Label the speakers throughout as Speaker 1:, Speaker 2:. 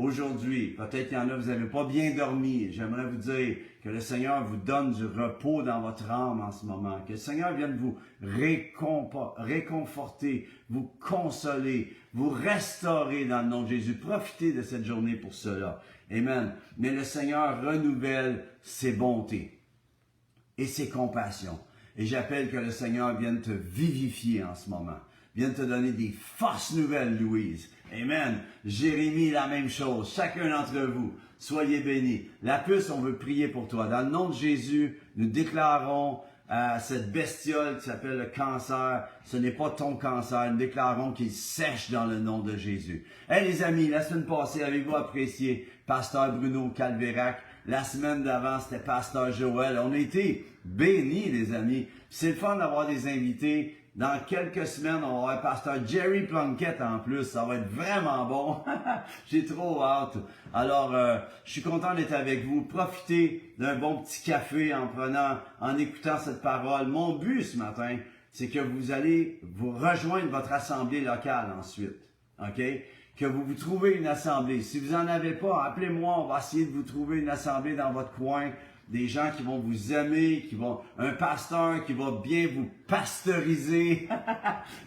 Speaker 1: aujourd'hui. Peut-être qu'il y en a, vous n'avez pas bien dormi. J'aimerais vous dire que le Seigneur vous donne du repos dans votre âme en ce moment. Que le Seigneur vienne vous réconforter, vous consoler, vous restaurer dans le nom de Jésus. Profitez de cette journée pour cela. Amen. Mais le Seigneur renouvelle ses bontés et ses compassions. Et j'appelle que le Seigneur vienne te vivifier en ce moment. Vienne te donner des forces nouvelles, Louise. Amen. Jérémie, la même chose. Chacun d'entre vous, soyez bénis. La puce, on veut prier pour toi. Dans le nom de Jésus, nous déclarons cette bestiole qui s'appelle le cancer. Ce n'est pas ton cancer. Nous déclarons qu'il sèche dans le nom de Jésus. Hey les amis, la semaine passée, avez-vous apprécié Pasteur Bruno Calvérac? La semaine d'avant, c'était Pasteur Joël. On a été bénis, les amis. C'est le fun d'avoir des invités. Dans quelques semaines, on va avoir Pasteur Jerry Plunkett en plus. Ça va être vraiment bon. J'ai trop hâte. Alors, je suis content d'être avec vous. Profitez d'un bon petit café en écoutant cette parole. Mon but ce matin, c'est que vous allez vous rejoindre votre assemblée locale ensuite. OK? Que vous vous trouvez une assemblée. Si vous n'en avez pas, appelez-moi. On va essayer de vous trouver une assemblée dans votre coin. Des gens qui vont vous aimer, un pasteur qui va bien vous pasteuriser.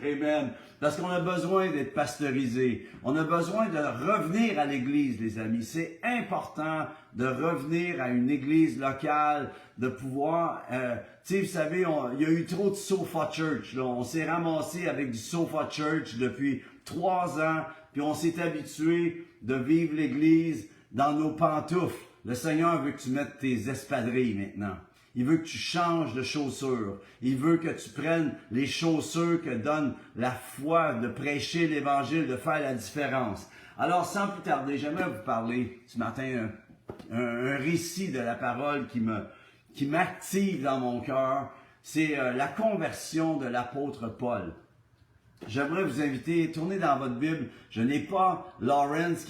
Speaker 1: Amen. Parce qu'on a besoin d'être pasteurisé. On a besoin de revenir à l'église, les amis. C'est important de revenir à une église locale, de pouvoir, tu sais, vous savez, il y a eu trop de sofa church, là. On s'est ramassé avec du sofa church depuis 3 ans, puis on s'est habitué de vivre l'église dans nos pantoufles. Le Seigneur veut que tu mettes tes espadrilles maintenant. Il veut que tu changes de chaussures. Il veut que tu prennes les chaussures que donne la foi de prêcher l'Évangile, de faire la différence. Alors, sans plus tarder, j'aimerais vous parler ce matin un récit de la parole qui m'active dans mon cœur. C'est la conversion de l'apôtre Paul. J'aimerais vous inviter, tournez dans votre Bible. Je n'ai pas Lawrence.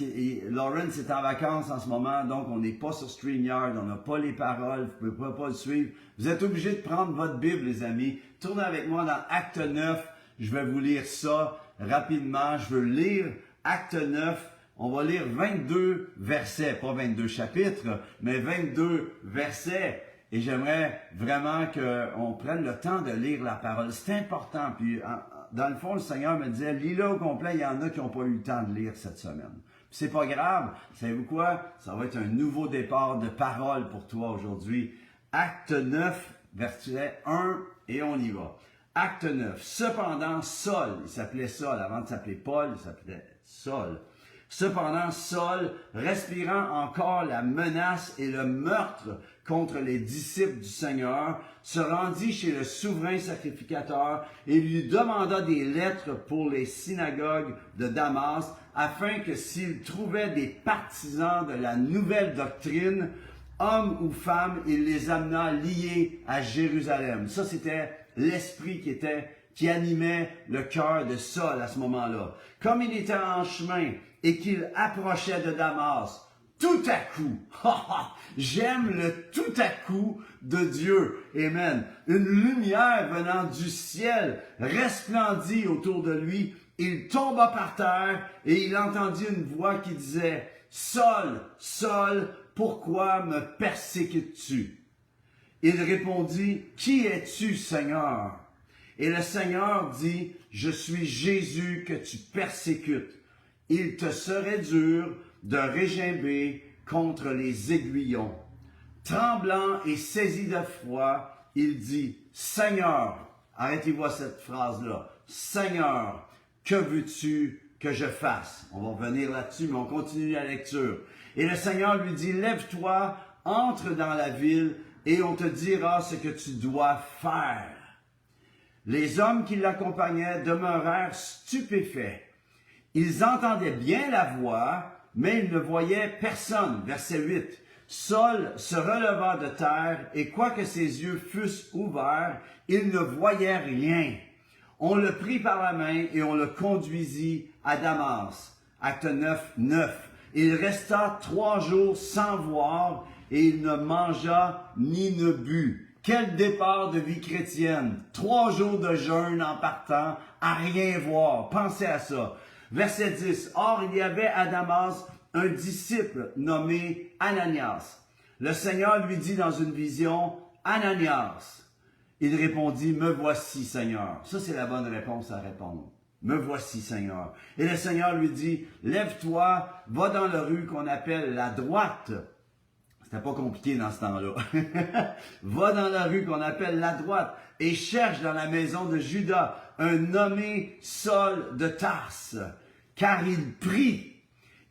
Speaker 1: Lawrence est en vacances en ce moment, donc on n'est pas sur StreamYard, on n'a pas les paroles, vous ne pouvez pas le suivre. Vous êtes obligés de prendre votre Bible, les amis. Tournez avec moi dans Acte 9. Je vais vous lire ça rapidement. Je veux lire Acte 9. On va lire 22 versets, pas 22 chapitres, mais 22 versets. Et j'aimerais vraiment qu'on prenne le temps de lire la parole. C'est important. Puis, dans le fond, le Seigneur me disait, lis-le au complet, il y en a qui n'ont pas eu le temps de lire cette semaine. C'est pas grave, savez-vous quoi? Ça va être un nouveau départ de parole pour toi aujourd'hui. Acte 9, verset 1, et on y va. Acte 9. Cependant, Saul, il s'appelait Saul, avant de s'appeler Paul, il s'appelait Saul. Cependant, Saul, respirant encore la menace et le meurtre contre les disciples du Seigneur, se rendit chez le souverain sacrificateur et lui demanda des lettres pour les synagogues de Damas, afin que s'il trouvait des partisans de la nouvelle doctrine, hommes ou femmes, il les amena liés à Jérusalem. Ça, c'était l'esprit qui animait le cœur de Saul à ce moment-là. Comme il était en chemin et qu'il approchait de Damas, tout à coup, j'aime le tout à coup de Dieu, amen. Une lumière venant du ciel resplendit autour de lui. Il tomba par terre et il entendit une voix qui disait, « Saul, Saul, pourquoi me persécutes-tu? » Il répondit, « Qui es-tu, Seigneur? » Et le Seigneur dit, « Je suis Jésus que tu persécutes. Il te serait dur de régimber contre les aiguillons. » Tremblant et saisi de froid, il dit, « Seigneur, arrêtez-vous à cette phrase-là, « Seigneur, que veux-tu que je fasse? » On va revenir là-dessus, mais on continue la lecture. Et le Seigneur lui dit, « Lève-toi, entre dans la ville, et on te dira ce que tu dois faire. » Les hommes qui l'accompagnaient demeurèrent stupéfaits. Ils entendaient bien la voix, mais ils ne voyaient personne. Verset 8. Saul se releva de terre, et quoique ses yeux fussent ouverts, il ne voyait rien. On le prit par la main et on le conduisit à Damas. Acte 9, 9. Il resta 3 jours sans voir, et il ne mangea ni ne but. Quel départ de vie chrétienne! 3 jours de jeûne en partant, à rien voir. Pensez à ça. Verset 10. Or, il y avait à Damas un disciple nommé Ananias. Le Seigneur lui dit dans une vision, « Ananias ». Il répondit, « Me voici, Seigneur ». Ça, c'est la bonne réponse à répondre. « Me voici, Seigneur ». Et le Seigneur lui dit, « Lève-toi, va dans la rue qu'on appelle la droite ». C'était pas compliqué dans ce temps-là. Va dans la rue qu'on appelle la droite et cherche dans la maison de Judas un nommé Saul de Tarse, car il prie.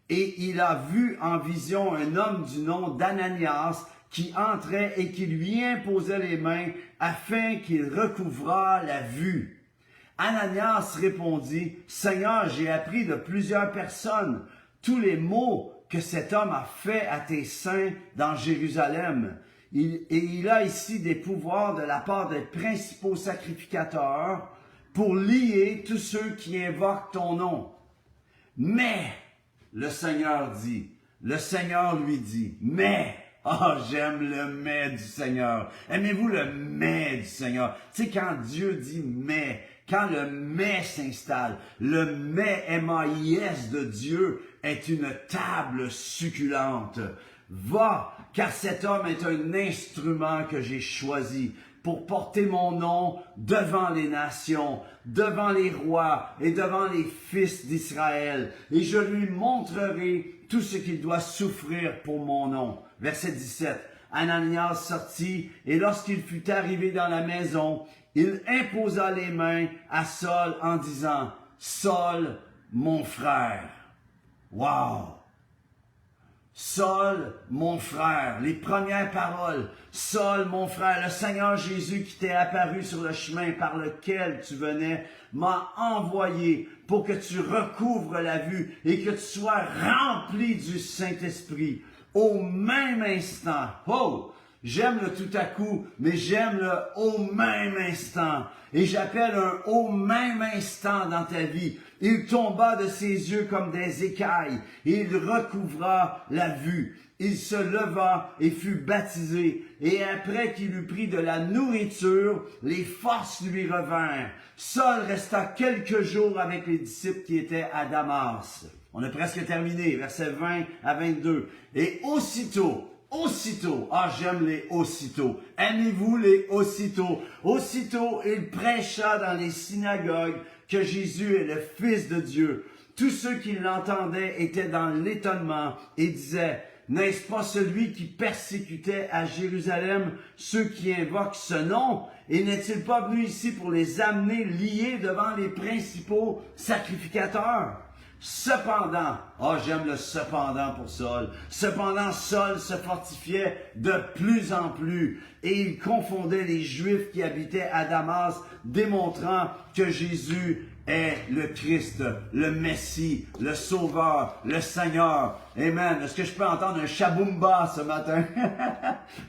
Speaker 1: Et il a vu en vision un homme du nom d'Ananias qui entrait et qui lui imposait les mains afin qu'il recouvrât la vue. Ananias répondit, « Seigneur, j'ai appris de plusieurs personnes tous les maux que cet homme a fait à tes saints dans Jérusalem. Et il a ici des pouvoirs de la part des principaux sacrificateurs pour lier tous ceux qui invoquent ton nom. Mais, le Seigneur lui dit, mais, j'aime le mais du Seigneur. Aimez-vous le mais du Seigneur? Tu sais, quand Dieu dit mais, quand le mais s'installe, le mais M-A-I-S de Dieu est une table succulente. Va, car cet homme est un instrument que j'ai choisi pour porter mon nom devant les nations, devant les rois et devant les fils d'Israël. Et je lui montrerai tout ce qu'il doit souffrir pour mon nom. Verset 17. Ananias sortit, et lorsqu'il fut arrivé dans la maison, il imposa les mains à Saul en disant, « Saul, mon frère. » Wow! Saul, mon frère, les premières paroles. Saul, mon frère, le Seigneur Jésus qui t'est apparu sur le chemin par lequel tu venais, m'a envoyé pour que tu recouvres la vue et que tu sois rempli du Saint-Esprit. Au même instant, j'aime le tout à coup, mais j'aime le au même instant. Et j'appelle un au même instant dans ta vie. Il tomba de ses yeux comme des écailles, et il recouvra la vue. Il se leva et fut baptisé. Et après qu'il eut pris de la nourriture, les forces lui revinrent. Saul resta quelques jours avec les disciples qui étaient à Damas. On a presque terminé, versets 20 à 22. Et aussitôt, j'aime les aussitôt. Aimez-vous les aussitôt? Aussitôt, il prêcha dans les synagogues que Jésus est le Fils de Dieu. Tous ceux qui l'entendaient étaient dans l'étonnement et disaient, « N'est-ce pas celui qui persécutait à Jérusalem ceux qui invoquent ce nom? Et n'est-il pas venu ici pour les amener liés devant les principaux sacrificateurs? » Cependant, j'aime le cependant pour Saul. Cependant, Saul se fortifiait de plus en plus et il confondait les Juifs qui habitaient à Damas, démontrant que Jésus est le Christ, le Messie, le Sauveur, le Seigneur. Amen. Est-ce que je peux entendre un shaboomba ce matin?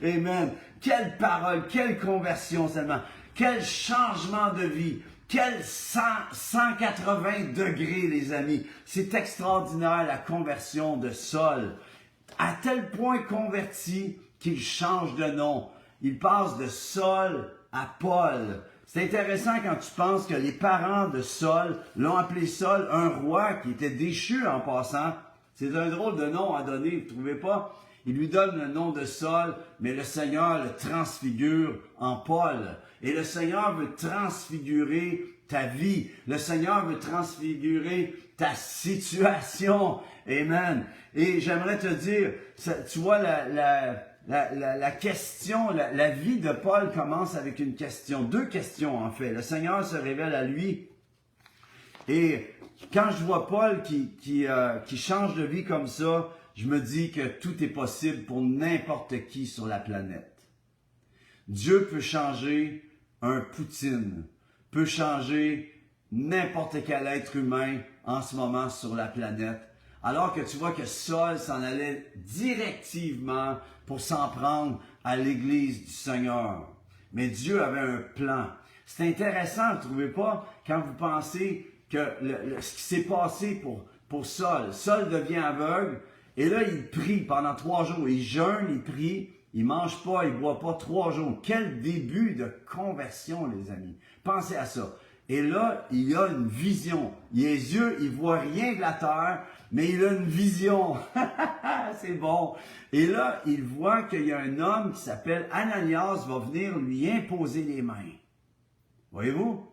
Speaker 1: Amen. Quelle parole, quelle conversion seulement, quel changement de vie. Quel 180 degrés, les amis. C'est extraordinaire, la conversion de Saul. À tel point converti qu'il change de nom. Il passe de Saul à Paul. C'est intéressant quand tu penses que les parents de Saul l'ont appelé Saul, un roi qui était déchu en passant. C'est un drôle de nom à donner, vous ne trouvez pas? Il lui donne le nom de Saul, mais le Seigneur le transfigure en Paul. Et le Seigneur veut transfigurer ta vie. Le Seigneur veut transfigurer ta situation. Amen. Et j'aimerais te dire, tu vois, la question, la vie de Paul commence avec une question. Deux questions, en fait. Le Seigneur se révèle à lui. Et quand je vois Paul qui change de vie comme ça, je me dis que tout est possible pour n'importe qui sur la planète. Dieu peut changer un Poutine, peut changer n'importe quel être humain en ce moment sur la planète. Alors que tu vois que Saul s'en allait directement pour s'en prendre à l'Église du Seigneur. Mais Dieu avait un plan. C'est intéressant, ne trouvez pas, quand vous pensez que ce qui s'est passé pour Saul. Saul devient aveugle. Et là, il prie pendant 3 jours. Il jeûne, il prie, il mange pas, il boit pas 3 jours. Quel début de conversion, les amis. Pensez à ça. Et là, il a une vision. Les yeux, il voit rien de la terre, mais il a une vision. C'est bon. Et là, il voit qu'il y a un homme qui s'appelle Ananias va venir lui imposer les mains. Voyez-vous?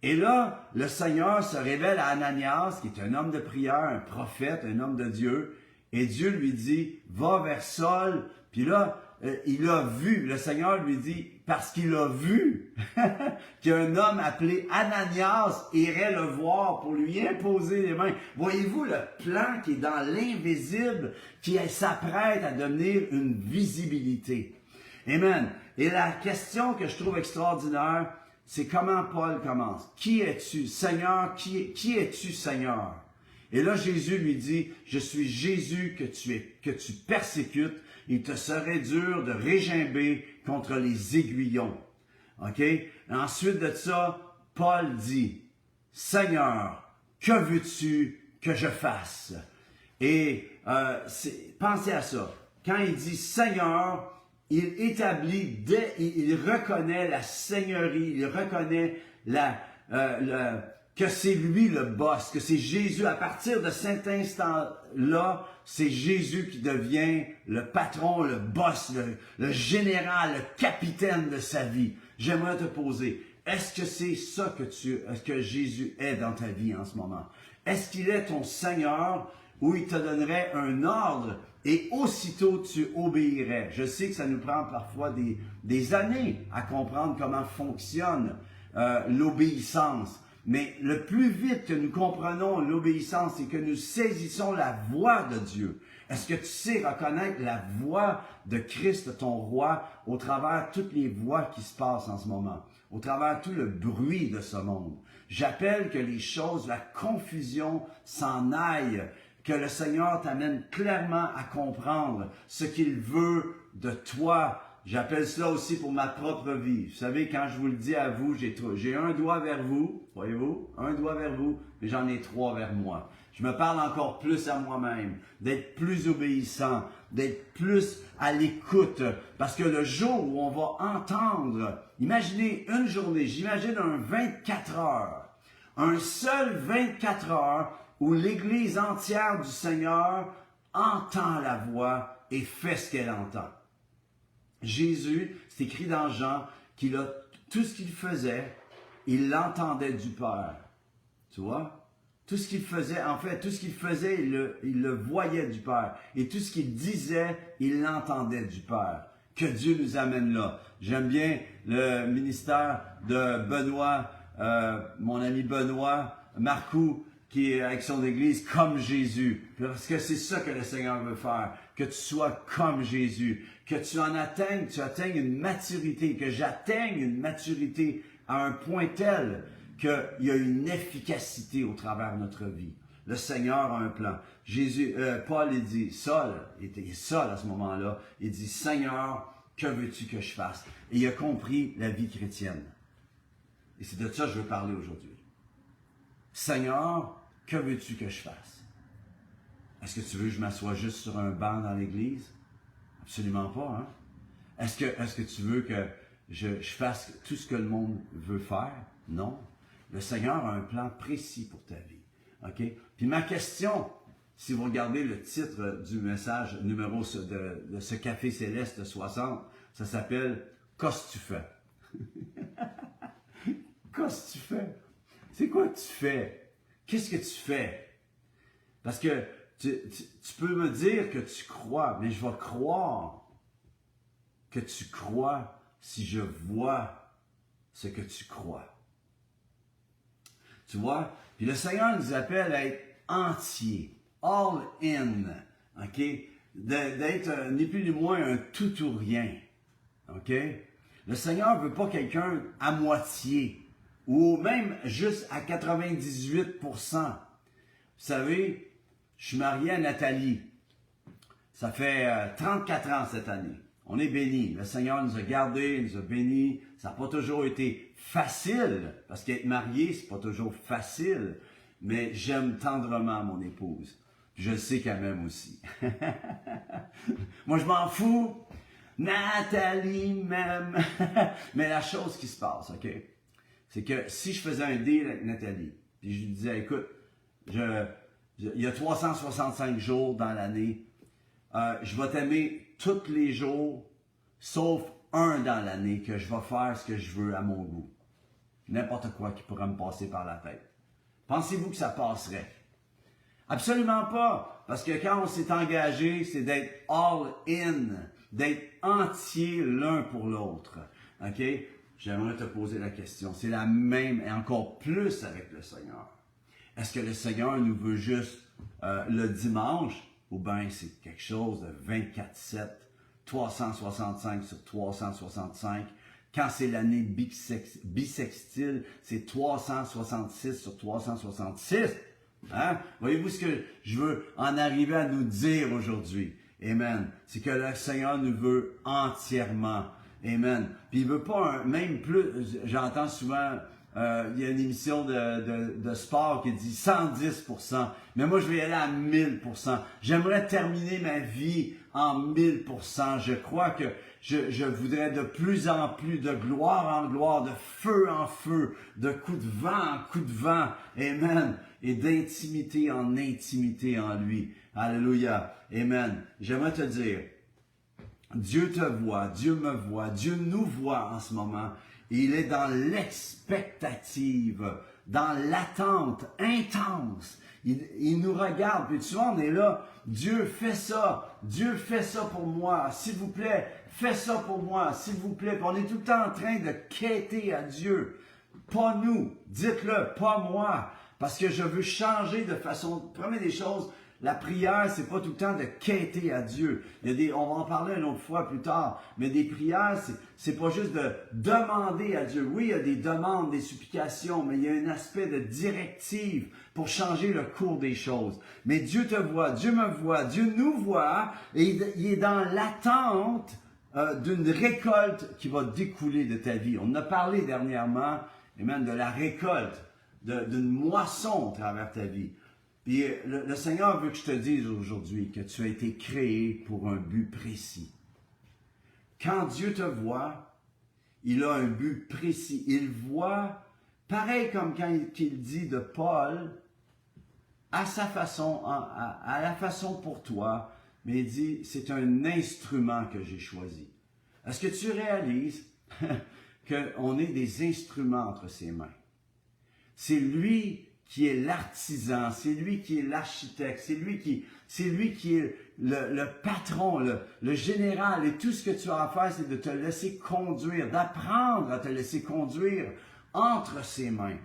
Speaker 1: Et là, le Seigneur se révèle à Ananias, qui est un homme de prière, un prophète, un homme de Dieu. Et Dieu lui dit, va vers Saul. Puis là, il a vu, le Seigneur lui dit, parce qu'il a vu qu'un homme appelé Ananias irait le voir pour lui imposer les mains. Voyez-vous le plan qui est dans l'invisible, qui s'apprête à devenir une visibilité. Amen. Et la question que je trouve extraordinaire, c'est comment Paul commence. Qui es-tu, Seigneur? Qui es-tu, Seigneur? Et là, Jésus lui dit, je suis Jésus que tu persécutes. Il te serait dur de régimber contre les aiguillons. OK? Ensuite de ça, Paul dit, Seigneur, que veux-tu que je fasse? Et pensez à ça. Quand il dit Seigneur, il établit, il reconnaît la seigneurie, il reconnaît que c'est lui le boss, que c'est Jésus. À partir de cet instant-là, c'est Jésus qui devient le patron, le boss, le général, le capitaine de sa vie. J'aimerais te poser, est-ce que c'est ça que Jésus est dans ta vie en ce moment? Est-ce qu'il est ton Seigneur où il te donnerait un ordre et aussitôt tu obéirais? Je sais que ça nous prend parfois des années à comprendre comment fonctionne l'obéissance. Mais le plus vite que nous comprenons l'obéissance et que nous saisissons la voix de Dieu, est-ce que tu sais reconnaître la voix de Christ, ton roi, au travers de toutes les voix qui se passent en ce moment, au travers de tout le bruit de ce monde? J'appelle que les choses, la confusion s'en aille, que le Seigneur t'amène clairement à comprendre ce qu'il veut de toi. J'appelle cela aussi pour ma propre vie. Vous savez, quand je vous le dis à vous, j'ai un doigt vers vous, voyez-vous, un doigt vers vous, mais j'en ai trois vers moi. Je me parle encore plus à moi-même, d'être plus obéissant, d'être plus à l'écoute, parce que le jour où on va entendre, imaginez une journée, j'imagine un 24 heures, un seul 24 heures où l'Église entière du Seigneur entend la voix et fait ce qu'elle entend. Jésus, c'est écrit dans Jean, tout ce qu'il faisait, il l'entendait du Père. Tu vois? Tout ce qu'il faisait, en fait, tout ce qu'il faisait, il le voyait du Père. Et tout ce qu'il disait, il l'entendait du Père. Que Dieu nous amène là. J'aime bien le ministère de Benoît, mon ami Benoît Marcoux, qui est avec son Église comme Jésus. Parce que c'est ça que le Seigneur veut faire. Que tu sois comme Jésus. Que tu atteignes une maturité. Que j'atteigne une maturité à un point tel qu'il y a une efficacité au travers de notre vie. Le Seigneur a un plan. Paul, il dit, Saul, il était Saul à ce moment-là, il dit, Seigneur, que veux-tu que je fasse? Et il a compris la vie chrétienne. Et c'est de ça que je veux parler aujourd'hui. Seigneur, que veux-tu que je fasse? Est-ce que tu veux que je m'assoie juste sur un banc dans l'église? Absolument pas, hein? Est-ce que tu veux que je fasse tout ce que le monde veut faire? Non. Le Seigneur a un plan précis pour ta vie. OK? Puis ma question, si vous regardez le titre du message numéro de ce Café Céleste 60, ça s'appelle « Qu'est-ce que tu fais? » Qu'est-ce que tu fais? C'est quoi que tu fais? Qu'est-ce que tu fais? Parce que tu peux me dire que tu crois, mais je vais croire que tu crois si je vois ce que tu crois. Tu vois? Puis le Seigneur nous appelle à être entier, all in, OK? D'être ni plus ni moins un tout ou rien, OK? Le Seigneur ne veut pas quelqu'un à moitié, ou même juste à 98%. Vous savez, je suis marié à Nathalie. Ça fait 34 ans cette année. On est bénis. Le Seigneur nous a gardés, nous a bénis. Ça n'a pas toujours été facile, parce qu'être marié, c'est pas toujours facile. Mais j'aime tendrement mon épouse. Je sais qu'elle m'aime aussi. Moi, je m'en fous. Nathalie m'aime. Mais la chose qui se passe, OK? c'est que si je faisais un deal avec Nathalie, puis je lui disais, écoute, il y a 365 jours dans l'année, je vais t'aimer tous les jours, sauf un dans l'année, que je vais faire ce que je veux à mon goût. N'importe quoi qui pourrait me passer par la tête. Pensez-vous que ça passerait? Absolument pas, parce que quand on s'est engagé, c'est d'être all in, d'être entier l'un pour l'autre. OK? J'aimerais te poser la question. C'est la même et encore plus avec le Seigneur. Est-ce que le Seigneur nous veut juste le dimanche ou bien c'est quelque chose de 24/7, 365 sur 365? Quand c'est l'année bissextile, c'est 366 sur 366. Hein? Voyez-vous ce que je veux en arriver à nous dire aujourd'hui? Amen. C'est que le Seigneur nous veut entièrement. Amen. Puis il veut pas même plus, j'entends souvent, il y a une émission de sport qui dit 110%, mais moi je vais y aller à 1000%. J'aimerais terminer ma vie en 1000%. Je crois que je voudrais de plus en plus de gloire en gloire, de feu en feu, de coup de vent en coup de vent. Amen. Et d'intimité en intimité en lui. Alléluia. Amen. J'aimerais te dire, Dieu te voit, Dieu me voit, Dieu nous voit en ce moment. Et il est dans l'expectative, dans l'attente intense. Il nous regarde, puis souvent on est là, Dieu fait ça pour moi, s'il vous plaît, fais ça pour moi, s'il vous plaît. Puis on est tout le temps en train de quêter à Dieu. Pas nous, dites-le, pas moi, parce que je veux changer de façon. Première des choses, la prière, c'est pas tout le temps de quêter à Dieu. On va en parler une autre fois plus tard, mais des prières, c'est pas juste de demander à Dieu. Oui, il y a des demandes, des supplications, mais il y a un aspect de directive pour changer le cours des choses. Mais Dieu te voit, Dieu me voit, Dieu nous voit, et il est dans l'attente d'une récolte qui va découler de ta vie. On a parlé dernièrement, et même de la récolte, d'une moisson au travers ta vie. Puis le Seigneur veut que je te dise aujourd'hui que tu as été créé pour un but précis. Quand Dieu te voit, il a un but précis. Il voit, pareil comme quand il dit de Paul, à sa façon, à la façon pour toi, mais il dit, c'est un instrument que j'ai choisi. Est-ce que tu réalises qu'on est des instruments entre ses mains? C'est lui qui est l'artisan, c'est lui qui est l'architecte, c'est lui qui est le patron, le général, et tout ce que tu as à faire, c'est de te laisser conduire, d'apprendre à te laisser conduire entre ses mains,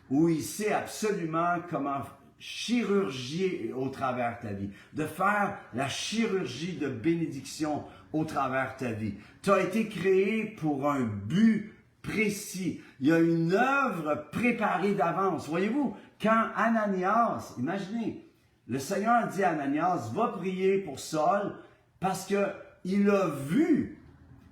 Speaker 1: où il sait absolument comment chirurgier au travers ta vie, de faire la chirurgie de bénédiction au travers ta vie. Tu as été créé pour un but précis. Il y a une œuvre préparée d'avance. Voyez-vous, quand Ananias, imaginez, le Seigneur dit à Ananias, va prier pour Saul parce qu'il a vu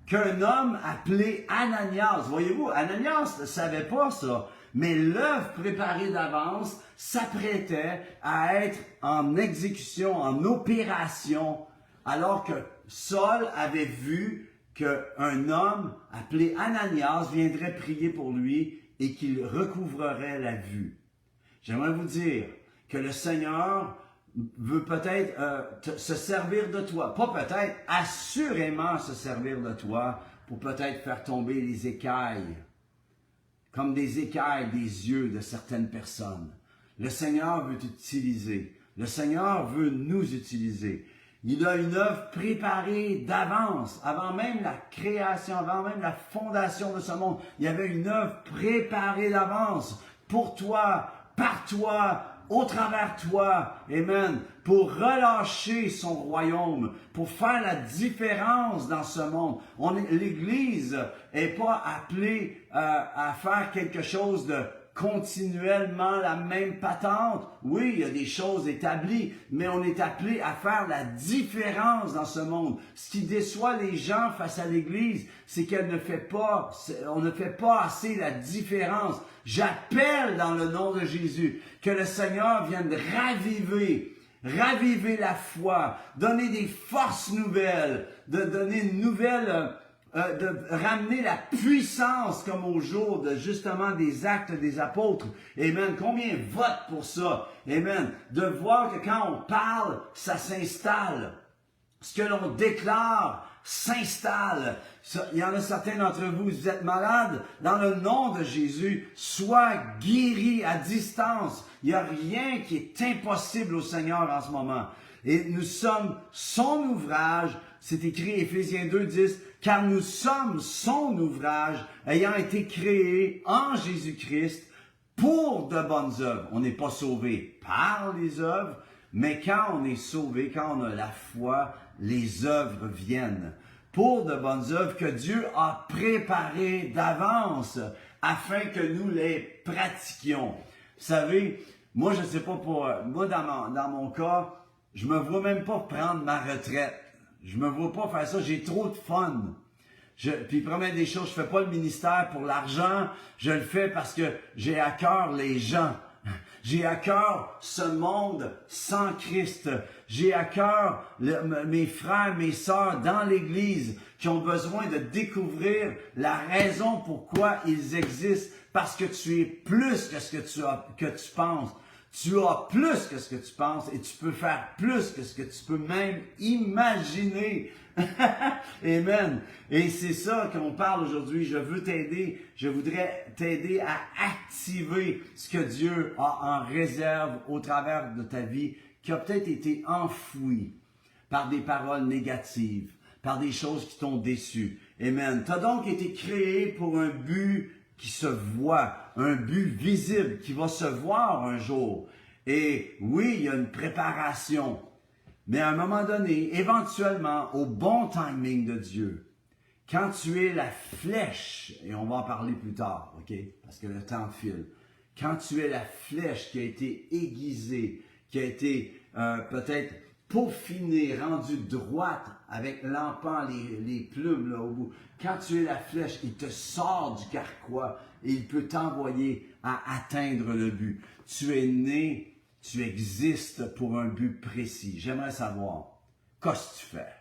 Speaker 1: qu'un homme appelé Ananias, voyez-vous, Ananias ne savait pas ça, mais l'œuvre préparée d'avance s'apprêtait à être en exécution, en opération, alors que Saul avait vu qu'un homme appelé Ananias viendrait prier pour lui et qu'il recouvrerait la vue. J'aimerais vous dire que le Seigneur veut peut-être se servir de toi. Pas peut-être, assurément se servir de toi pour peut-être faire tomber les écailles, comme des écailles des yeux de certaines personnes. Le Seigneur veut t'utiliser. Le Seigneur veut nous utiliser. Il a une œuvre préparée d'avance, avant même la création, avant même la fondation de ce monde. Il y avait une œuvre préparée d'avance pour toi, par toi, au travers toi, amen, pour relâcher son royaume, pour faire la différence dans ce monde. L'Église n'est pas appelée à faire quelque chose de continuellement la même patente. Oui, il y a des choses établies, mais on est appelé à faire la différence dans ce monde. Ce qui déçoit les gens face à l'Église, c'est on ne fait pas assez la différence. J'appelle dans le nom de Jésus que le Seigneur vienne raviver la foi, donner des forces nouvelles, de donner une nouvelle de ramener la puissance comme au jour de justement des actes des apôtres. Amen. Combien votent pour ça? Amen. De voir que quand on parle, ça s'installe. Ce que l'on déclare s'installe. Il y en a certains d'entre vous, vous êtes malades, dans le nom de Jésus, sois guéri à distance. Il n'y a rien qui est impossible au Seigneur en ce moment. Et nous sommes son ouvrage, c'est écrit Éphésiens 2:10, car nous sommes son ouvrage, ayant été créés en Jésus-Christ pour de bonnes œuvres. On n'est pas sauvé par les œuvres, mais quand on est sauvé, quand on a la foi, les œuvres viennent. Pour de bonnes œuvres que Dieu a préparées d'avance afin que nous les pratiquions. Vous savez, moi je ne sais pas pour moi dans mon cas, je me vois même pas prendre ma retraite. Je me vois pas faire ça, j'ai trop de fun. Puis première des choses, je fais pas le ministère pour l'argent, je le fais parce que j'ai à cœur les gens. J'ai à cœur ce monde sans Christ. J'ai à cœur mes frères, mes sœurs dans l'Église qui ont besoin de découvrir la raison pourquoi ils existent. Parce que tu es plus que ce que tu penses. Tu as plus que ce que tu penses et tu peux faire plus que ce que tu peux même imaginer. Amen. Et c'est ça qu'on parle aujourd'hui. Je veux t'aider. Je voudrais t'aider à activer ce que Dieu a en réserve au travers de ta vie qui a peut-être été enfoui par des paroles négatives, par des choses qui t'ont déçu. Amen. Tu as donc été créé pour un but qui se voit, un but visible, qui va se voir un jour. Et oui, il y a une préparation, mais à un moment donné, éventuellement, au bon timing de Dieu, quand tu es la flèche, et on va en parler plus tard, ok, parce que le temps file, quand tu es la flèche qui a été aiguisée, qui a été peut-être peaufinée, rendue droite, avec l'empant, les plumes là au bout. Quand tu es la flèche, il te sort du carquois et il peut t'envoyer à atteindre le but. Tu es né, tu existes pour un but précis. J'aimerais savoir, qu'est-ce que tu fais?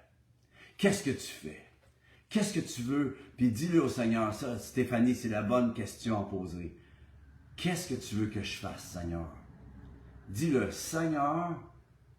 Speaker 1: Qu'est-ce que tu fais? Qu'est-ce que tu veux? Puis dis-le au Seigneur. Ça, Stéphanie, c'est la bonne question à poser. Qu'est-ce que tu veux que je fasse, Seigneur? Dis-le, Seigneur,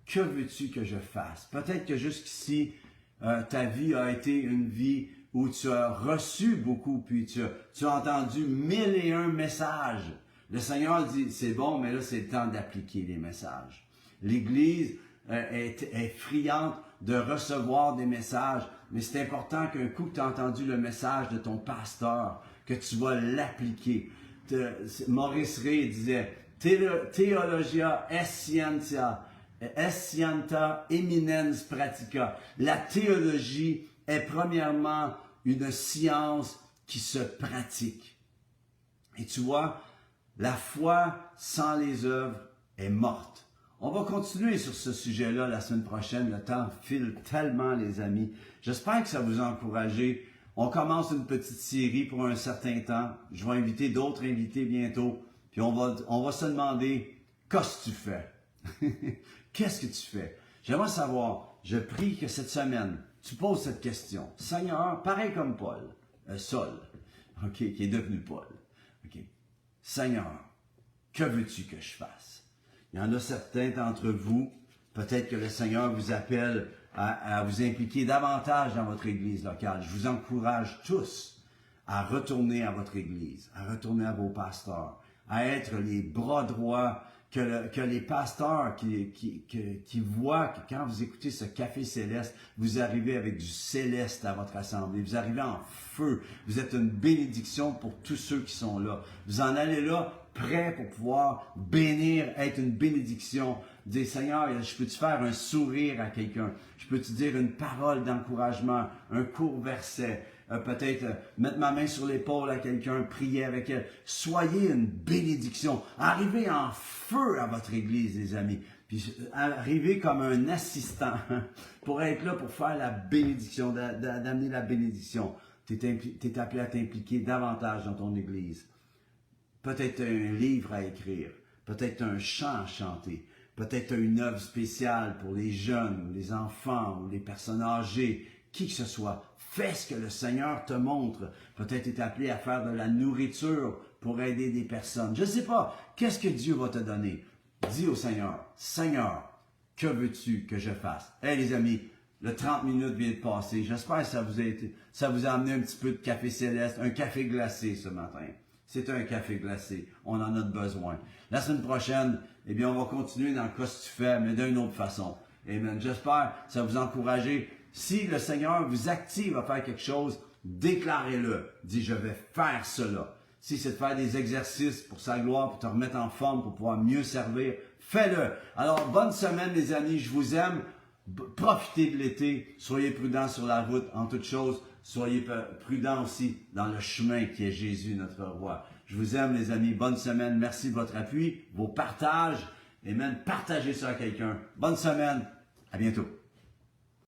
Speaker 1: que veux-tu que je fasse? Peut-être que jusqu'ici, ta vie a été une vie où tu as reçu beaucoup, puis tu as entendu 1001 messages. Le Seigneur dit, c'est bon, mais là, c'est le temps d'appliquer les messages. L'Église est friande de recevoir des messages, mais c'est important qu'un coup que tu as entendu le message de ton pasteur, que tu vas l'appliquer. Maurice Ray disait, Theologia Scientia eminens pratica. La théologie est premièrement une science qui se pratique. Et tu vois, la foi sans les œuvres est morte. On va continuer sur ce sujet-là la semaine prochaine. Le temps file tellement, les amis. J'espère que ça vous a encouragé. On commence une petite série pour un certain temps. Je vais inviter d'autres invités bientôt. Puis on va se demander, qu'est-ce que tu fais? Qu'est-ce que tu fais? J'aimerais savoir, je prie que cette semaine, tu poses cette question. Seigneur, pareil comme Paul, Saul, qui est devenu Paul. Seigneur, que veux-tu que je fasse? Il y en a certains d'entre vous, peut-être que le Seigneur vous appelle à vous impliquer davantage dans votre église locale. Je vous encourage tous à retourner à votre église, à retourner à vos pasteurs, à être les bras droits, que les pasteurs qui voient que quand vous écoutez ce café céleste, vous arrivez avec du céleste à votre assemblée, vous arrivez en feu, vous êtes une bénédiction pour tous ceux qui sont là. Vous en allez là, prêts pour pouvoir bénir, être une bénédiction. Dire, Seigneur, je peux-tu faire un sourire à quelqu'un? Je peux-tu dire une parole d'encouragement, un court verset? Peut-être mettre ma main sur l'épaule à quelqu'un, prier avec elle. Soyez une bénédiction. Arrivez en feu à votre église, les amis. Puis arrivez comme un assistant pour être là, pour faire la bénédiction, d'amener la bénédiction. Tu es appelé à t'impliquer davantage dans ton église. Peut-être un livre à écrire, peut-être un chant à chanter, peut-être une œuvre spéciale pour les jeunes, les enfants ou les personnes âgées qui que ce soit. Fais ce que le Seigneur te montre. Peut-être tu es appelé à faire de la nourriture pour aider des personnes. Je ne sais pas. Qu'est-ce que Dieu va te donner? Dis au Seigneur, Seigneur, que veux-tu que je fasse? Hey les amis, le 30 minutes vient de passer. J'espère que ça vous a amené un petit peu de café céleste, un café glacé ce matin. C'est un café glacé. On en a besoin. La semaine prochaine, eh bien, on va continuer dans le Qu'est-ce que tu fais, mais d'une autre façon. Amen. J'espère que ça vous a encouragé. Si le Seigneur vous active à faire quelque chose, déclarez-le. Dis, je vais faire cela. Si c'est de faire des exercices pour sa gloire, pour te remettre en forme, pour pouvoir mieux servir, fais-le. Alors, bonne semaine, les amis. Je vous aime. Profitez de l'été. Soyez prudents sur la route en toutes choses. Soyez prudents aussi dans le chemin qui est Jésus, notre roi. Je vous aime, les amis. Bonne semaine. Merci de votre appui, vos partages et même partagez ça à quelqu'un. Bonne semaine. À bientôt.